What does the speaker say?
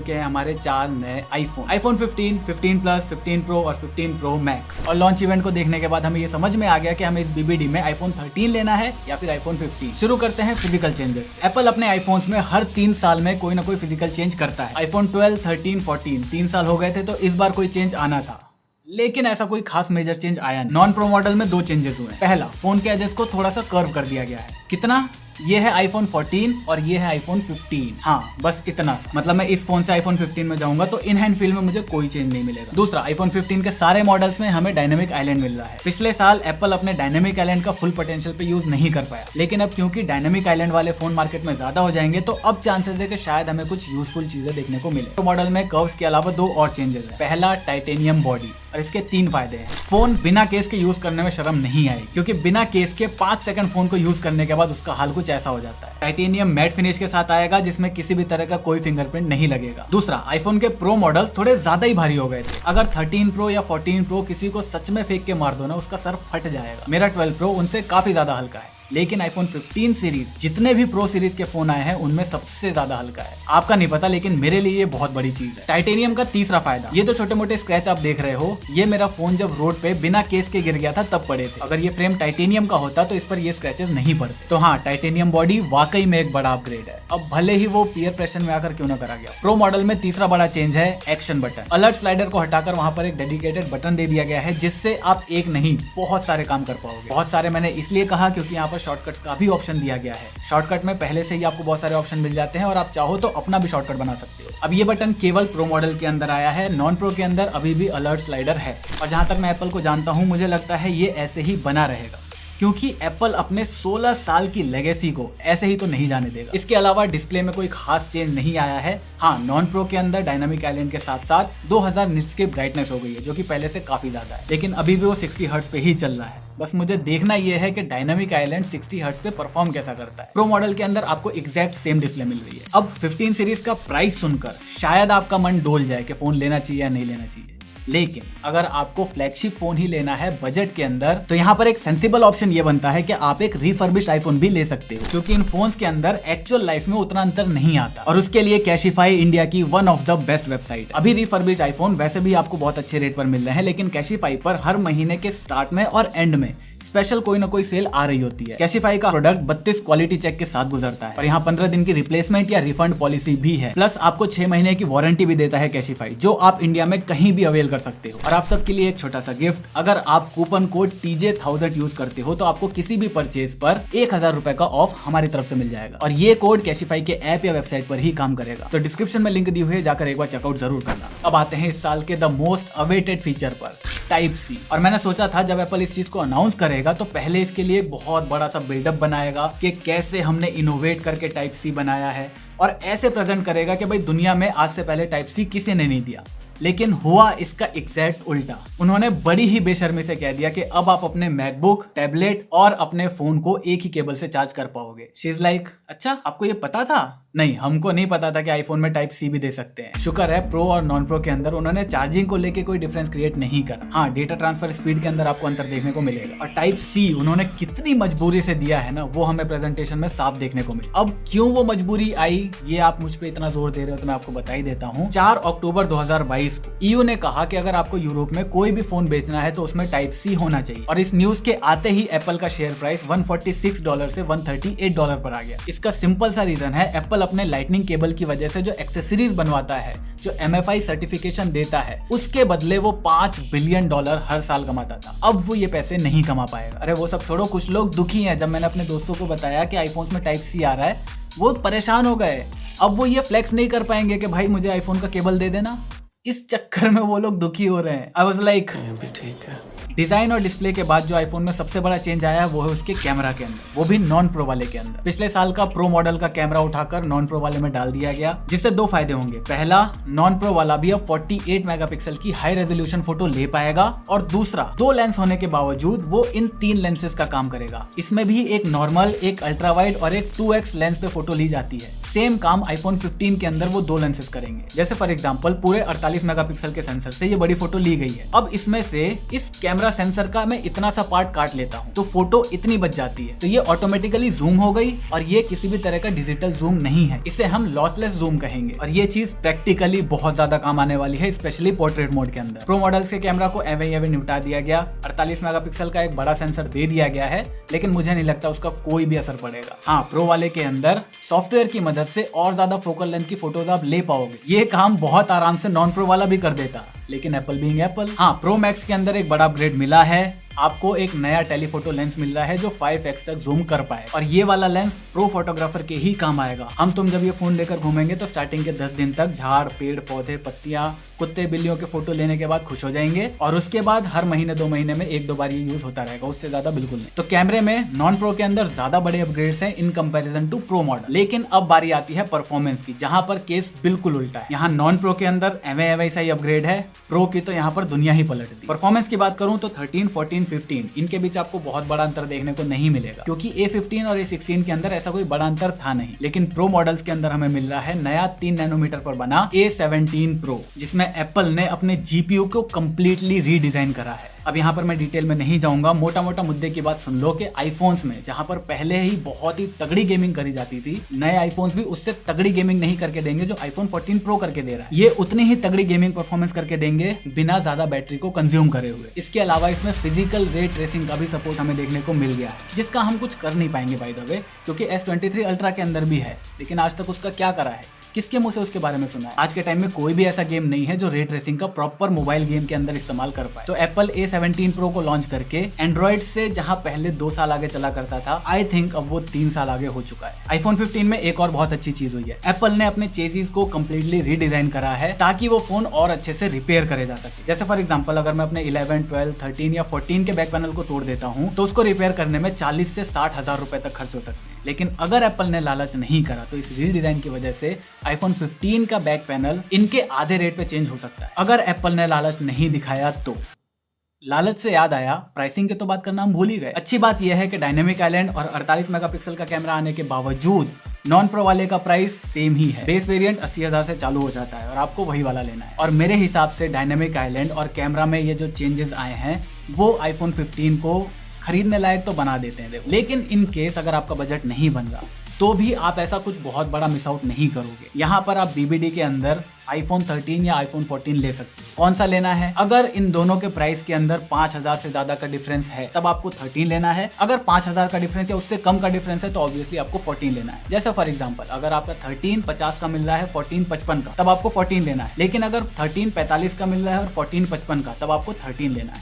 चुके हैं हमारे 4 नए आईफोन 15, 15 प्लस, 15 प्रो और 15 प्रो मैक्स। और लॉन्च इवेंट को देखने के बाद हमें ये समझ में आ गया कि हमें इस बीबीडी में आईफोन 13 लेना है या फिर आईफोन 15। शुरू करते हैं फिजिकल चेंजेस। एप्पल अपने आईफोन्स में हर 3 साल में कोई ना कोई फिजिकल चेंज करता है। आईफोन 12, 13, 14 3 साल हो गए थे, तो इस बार कोई चेंज आना था, लेकिन ऐसा कोई खास मेजर चेंज आया नहीं। नॉन प्रो मॉडल में 2 चेंजेस हुए। पहला, फोन के एजेस को थोड़ा सा कर्व कर दिया गया है। कितना? ये है आईफोन 14 और ये है आईफोन 15। हाँ, बस इतना सा। मतलब मैं इस फोन से आईफोन 15 में जाऊंगा तो इन हैंड फील में मुझे कोई चेंज नहीं मिलेगा। दूसरा, आईफोन 15 के सारे मॉडल्स में हमें डायनेमिक आइलैंड मिल रहा है। पिछले साल एप्पल अपने डायनेमिक आइलैंड का फुल पोटेंशियल पे यूज नहीं कर पाया, लेकिन अब क्योंकि डायनेमिक आइलैंड वाले फोन मार्केट में ज्यादा हो जाएंगे तो अब चांसेस है कि शायद हमें कुछ यूजफुल चीजें देखने को मिले। तो मॉडल में कर्व्स के अलावा 2 और चेंजेस है। पहला, टाइटेनियम बॉडी, और इसके 3 फायदे हैं। फोन बिना केस के यूज करने में शर्म नहीं आई, क्योंकि बिना केस के 5 सेकंड फोन को यूज करने के बाद उसका हाल कुछ ऐसा हो जाता है। टाइटेनियम मैट फिनिश के साथ आएगा जिसमें किसी भी तरह का कोई फिंगरप्रिंट नहीं लगेगा। दूसरा, आईफोन के प्रो मॉडल्स थोड़े ज्यादा ही भारी हो गए थे। अगर 13 प्रो या 14 प्रो किसी को सच में फेंक के मार दो ना, उसका सर फट जाएगा। मेरा 12 प्रो उनसे काफी ज्यादा हल्का है, लेकिन आईफोन 15 सीरीज जितने भी प्रो सीरीज के फोन आए हैं उनमें सबसे ज्यादा हल्का है। आपका नहीं पता, लेकिन मेरे लिए ये बहुत बड़ी चीज है। टाइटेनियम का तीसरा फायदा, ये जो छोटे मोटे स्क्रैच आप देख रहे हो, ये मेरा फोन जब रोड पे बिना केस के गिर गया था तब पड़े थे। अगर ये फ्रेम टाइटेनियम का होता तो इस पर ये स्क्रैचेस नहीं पड़ते। तो हाँ, टाइटेनियम बॉडी वाकई में एक बड़ा अपग्रेड है, अब भले ही वो पीयर प्रेशर में आकर क्यों ना करा गया। प्रो मॉडल में तीसरा बड़ा चेंज है एक्शन बटन। अलर्ट स्लाइडर को हटाकर वहां पर एक डेडिकेटेड बटन दे दिया गया है, जिससे आप एक नहीं बहुत सारे काम कर पाओगे। बहुत सारे मैंने इसलिए कहा क्योंकि यहाँ पर शॉर्टकट्स का भी ऑप्शन दिया गया है। शॉर्टकट में पहले से ही आपको बहुत सारे ऑप्शन मिल जाते हैं और आप चाहो तो अपना भी शॉर्टकट बना सकते हो। अब ये बटन केवल प्रो मॉडल के अंदर आया है, नॉन प्रो के अंदर अभी भी अलर्ट स्लाइडर है। और जहां तक मैं एप्पल को जानता हूं, मुझे लगता है ये ऐसे ही बना रहेगा, क्योंकि एप्पल अपने 16 साल की लेगेसी को ऐसे ही तो नहीं जाने देगा। इसके अलावा डिस्प्ले में कोई खास चेंज नहीं आया है। हाँ, नॉन प्रो के अंदर डायनामिक आइलैंड के साथ साथ 2000 निट्स की ब्राइटनेस हो गई है, जो कि पहले से काफी ज्यादा है, लेकिन अभी भी वो 60 हर्ट्ज पे ही चल रहा है। बस मुझे देखना ये है कि डायनामिक आइलैंड 60 हर्ट्ज पे परफॉर्म कैसा करता है। प्रो मॉडल के अंदर आपको एग्जैक्ट सेम डिस्प्ले मिल रही है। अब 15 सीरीज का प्राइस सुनकर शायद आपका मन डोल जाए कि फोन लेना चाहिए या नहीं लेना चाहिए, लेकिन अगर आपको फ्लैगशिप फोन ही लेना है बजट के अंदर, तो यहाँ पर एक सेंसिबल ऑप्शन ये बनता है कि आप एक रिफर्बिश्ड आईफोन भी ले सकते हो, क्योंकि इन फोन्स के अंदर एक्चुअल लाइफ में उतना अंतर नहीं आता। और उसके लिए कैशिफाई इंडिया की one of the best website. अभी रिफर्बिश्ड आईफोन वैसे भी आपको बहुत अच्छे रेट पर मिल रहे हैं, लेकिन कैशिफाई पर हर महीने के स्टार्ट में और एंड में स्पेशल कोई ना कोई सेल आ रही होती है। कैशिफाई का प्रोडक्ट 32 क्वालिटी चेक के साथ गुजरता है और यहाँ 15 दिन की रिप्लेसमेंट या रिफंड पॉलिसी भी है। प्लस आपको 6 महीने की वारंटी भी देता है कैशिफाई, जो आप इंडिया में कहीं भी अवेल कर सकते हो। और आप सबके लिए एक छोटा सा गिफ्ट, अगर आप कूपन कोड TJ1000 यूज करते हो तो आपको किसी भी परचेज पर 1000 रुपए का ऑफ हमारी तरफ से मिल जाएगा। और ये कोड कैशिफाई के ऐप या वेबसाइट पर ही काम करेगा। तो डिस्क्रिप्शन में लिंक दी हुई है, जाकर एक बार चेकआउट जरूर करना। अब आते हैं इस साल के द मोस्ट अवेटेड फीचर पर, टाइप सी। और मैंने सोचा था जब एप्पल इस चीज को अनाउंस करेगा तो पहले इसके लिए एक बहुत बड़ा सा बिल्डअप बनाएगा कि कैसे हमने इनोवेट करके टाइप सी बनाया है, और ऐसे प्रेजेंट करेगा कि भाई दुनिया में आज से पहले टाइप सी किसी ने नहीं दिया। लेकिन हुआ इसका एग्जैक्ट उल्टा। उन्होंने बड़ी ही बेशर्मी से कह दिया कि अब आप अपने मैकबुक, टैबलेट और अपने फोन को एक ही केबल से चार्ज कर पाओगे। शी इज लाइक, अच्छा आपको ये पता था? नहीं, हमको नहीं पता था कि आईफोन में टाइप सी भी दे सकते हैं। शुक्र है प्रो और नॉन प्रो के अंदर उन्होंने चार्जिंग को लेके कोई डिफरेंस क्रिएट नहीं करा। हाँ, डेटा ट्रांसफर स्पीड के अंदर आपको अंतर देखने को मिलेगा। और टाइप सी उन्होंने कितनी मजबूरी से दिया है ना, वो हमें प्रेजेंटेशन में साफ देखने को मिला। अब क्यों वो मजबूरी आई, ये आप मुझ पे इतना जोर दे रहे हो तो मैं आपको बता ही देता हूँ। 4 अक्टूबर 2022 को EU ने कहा कि अगर आपको यूरोप में कोई भी फोन बेचना है तो उसमें टाइप सी होना चाहिए। और इस न्यूज के आते ही एप्पल का शेयर प्राइस $146 से $138 पर आ गया। इसका सिंपल सा रीजन है, एप्पल अपने लाइटनिंग केबल की वजह से जो एक्सेसरीज बनवाता है, जो MFI सर्टिफिकेशन देता है, उसके बदले वो $5 बिलियन हर साल कमाता था। अब वो ये पैसे नहीं कमा पाएगा। अरे वो सब छोड़ो, कुछ लोग दुखी हैं। जब मैंने अपने दोस्तों को बताया कि आईफोन्स में टाइप सी आ रहा है, वो परेशान हो गए। अब वो ये फ्लेक्स नहीं कर पाएंगे कि भाई मुझे आईफोन का केबल दे देना। इस चक्कर में वो लोग दुखी हो रहे हैं। आई वाज लाइक, भी ठीक है। डिजाइन और डिस्प्ले के बाद जो आईफोन में सबसे बड़ा चेंज आया है वो है उसके कैमरा के अंदर, वो भी नॉन प्रो वाले के अंदर। पिछले साल का प्रो मॉडल का कैमरा उठाकर नॉन प्रो वाले में डाल दिया गया, जिससे 2 फायदे होंगे। पहला, नॉन प्रो वाला भी अब 48 मेगापिक्सल की हाई रेजोल्यूशन फोटो ले पाएगा, और दूसरा, 2 लेंस होने के बावजूद वो इन 3 लेंसेज का काम करेगा। इसमें भी एक नॉर्मल, एक अल्ट्रा वाइड और एक 2x लेंस पे फोटो ली जाती है। सेम काम आईफोन 15 के अंदर वो 2 लेंसेज करेंगे। जैसे फॉर एग्जांपल पूरे 48 मेगापिक्सल के सेंसर से ये बड़ी फोटो ली गई है। अब इसमें से इस कैमरा सेंसर का मैं इतना सा पार्ट काट लेता हूँ तो फोटो इतनी बच जाती है। तो ये ऑटोमेटिकली जूम हो गई और ये किसी भी तरह का डिजिटल जूम नहीं है, इसे हम लॉसलेस जूम कहेंगे। और ये चीज प्रैक्टिकली बहुत ज्यादा काम आने वाली है, स्पेशली पोर्ट्रेट मोड के अंदर। प्रो मॉडल्स के कैमरा को एवे निपटा दिया गया, 48 मेगापिक्सल का एक बड़ा सेंसर दे दिया गया है, लेकिन मुझे नहीं लगता उसका कोई भी असर पड़ेगा। हाँ, प्रो वाले के अंदर सॉफ्टवेयर की मदद से और ज्यादा फोकल लेंथ की फोटोज आप ले पाओगे। ये काम बहुत आराम से नॉन प्रो वाला भी कर देता, लेकिन एप्पल बीइंग एप्पल। हाँ, प्रो मैक्स के अंदर एक बड़ा अपग्रेड मिला है, आपको एक नया टेलीफोटो लेंस मिल रहा है जो 5x तक जूम कर पाए। और ये वाला लेंस प्रो फोटोग्राफर के ही काम आएगा। हम तुम जब ये फोन लेकर घूमेंगे तो स्टार्टिंग के 10 दिन तक झाड़, पेड़, पौधे, पत्तियां, कुत्ते, बिल्लियों के फोटो लेने के बाद खुश हो जाएंगे, और उसके बाद हर महीने 2 महीने में 1-2 बार ये यूज होता रहेगा, उससे ज्यादा बिल्कुल नहीं। तो कैमरे में नॉन प्रो के अंदर ज्यादा बड़े अपग्रेड्स हैं in comparison to pro model. लेकिन अब बारी आती है परफॉर्मेंस की, जहां पर केस बिल्कुल उल्टा है। यहाँ नॉन प्रो के अंदर एवे सा ही अपग्रेड है, प्रो की तो यहाँ पर दुनिया ही पलट दी। परफॉर्मेंस की बात करूं तो 13, 14, 15 इनके बीच आपको बहुत बड़ा अंतर देखने को नहीं मिलेगा, क्योंकि A15 और A16 के अंदर ऐसा कोई बड़ा अंतर था नहीं। लेकिन प्रो मॉडल्स के अंदर हमें मिल रहा है नया 3 नैनोमीटर पर बना A17 Pro, जिसमें एप्पल ने अपने जीपीयू को कंप्लीटली रीडिजाइन करा है। अब यहाँ पर मैं डिटेल में नहीं जाऊंगा, मोटा मोटा मुद्दे की बात सुन लो कि आईफोन्स में जहां पर पहले ही बहुत ही तगड़ी गेमिंग करी जाती थी, नए आईफोन्स भी उससे तगड़ी गेमिंग नहीं करके देंगे जो आईफोन 14 प्रो करके दे रहा है। ये उतनी ही तगड़ी गेमिंग परफॉर्मेंस करके देंगे बिना ज्यादा बैटरी को कंज्यूम करे हुए। इसके अलावा इसमें फिजिकल रे ट्रेसिंग का भी सपोर्ट हमें देखने को मिल गया है, जिसका हम कुछ कर नहीं पाएंगे बाय द वे, क्योंकि S23 अल्ट्रा के अंदर भी है, लेकिन आज तक उसका क्या करा है, किसके मुंह से उसके बारे में सुना है। आज के टाइम में कोई भी ऐसा गेम नहीं है जो रे ट्रेसिंग का प्रॉपर मोबाइल गेम के अंदर इस्तेमाल कर पाए। तो एप्पल A17 Pro को लॉन्च करके एंड्रॉइड से जहां पहले 2 साल आगे चला करता था, आई थिंक अब वो 3 साल आगे हो चुका है। आईफोन 15 में एक और बहुत अच्छी चीज हुई है, एप्पल ने अपने चेसिस को कंप्लीटली रीडिजाइन करा है ताकि वो फोन और अच्छे से रिपेयर करे जा सके। जैसे फॉर एग्जांपल अगर मैं अपने 11, 12, 13 या 14 के बैक पैनल को तोड़ देता हूं तो उसको रिपेयर करने में 40 से 60 हजार रुपए तक खर्च हो सकते हैं। लेकिन अगर एप्पल ने लालच नहीं करा तो इस रीडिजाइन की वजह से आईफोन 15 का बैक पैनल इनके आधे रेट पे चेंज हो सकता है, अगर एप्पल ने लालच नहीं दिखाया तो। लालच से याद आया, प्राइसिंग की तो बात करना हम भूल ही गए। अच्छी बात यह है कि डायनेमिक आइलैंड और 48 मेगापिक्सल का कैमरा आने के बावजूद नॉन प्रो वाले का प्राइस सेम ही है। बेस वेरिएंट 80,000 से चालू हो जाता है और आपको वही वाला लेना है। और मेरे हिसाब से डायनेमिक आइलैंड और कैमरा में ये जो चेंजेस आए हैं वो आईफोन 15 को खरीदने लायक तो बना देते हैं। लेकिन इन केस अगर आपका बजट नहीं बन रहा तो भी आप ऐसा कुछ बहुत बड़ा मिस आउट नहीं करोगे। यहाँ पर आप BBD के अंदर आईफोन 13 या आईफोन 14 ले सकते हो। कौन सा लेना है? अगर इन दोनों के प्राइस के अंदर 5,000 से ज्यादा का डिफरेंस है तब आपको 13 लेना है। अगर 5,000 का डिफरेंस या उससे कम का डिफरेंस है तो ऑब्वियसली आपको 14 लेना है। जैसे फॉर एग्जांपल अगर आपका 13 50 का मिल रहा है, 14 55 का, तब आपको 14 लेना है। लेकिन अगर 13 45 का मिल रहा है और 14 55 का, तब आपको 13 लेना है।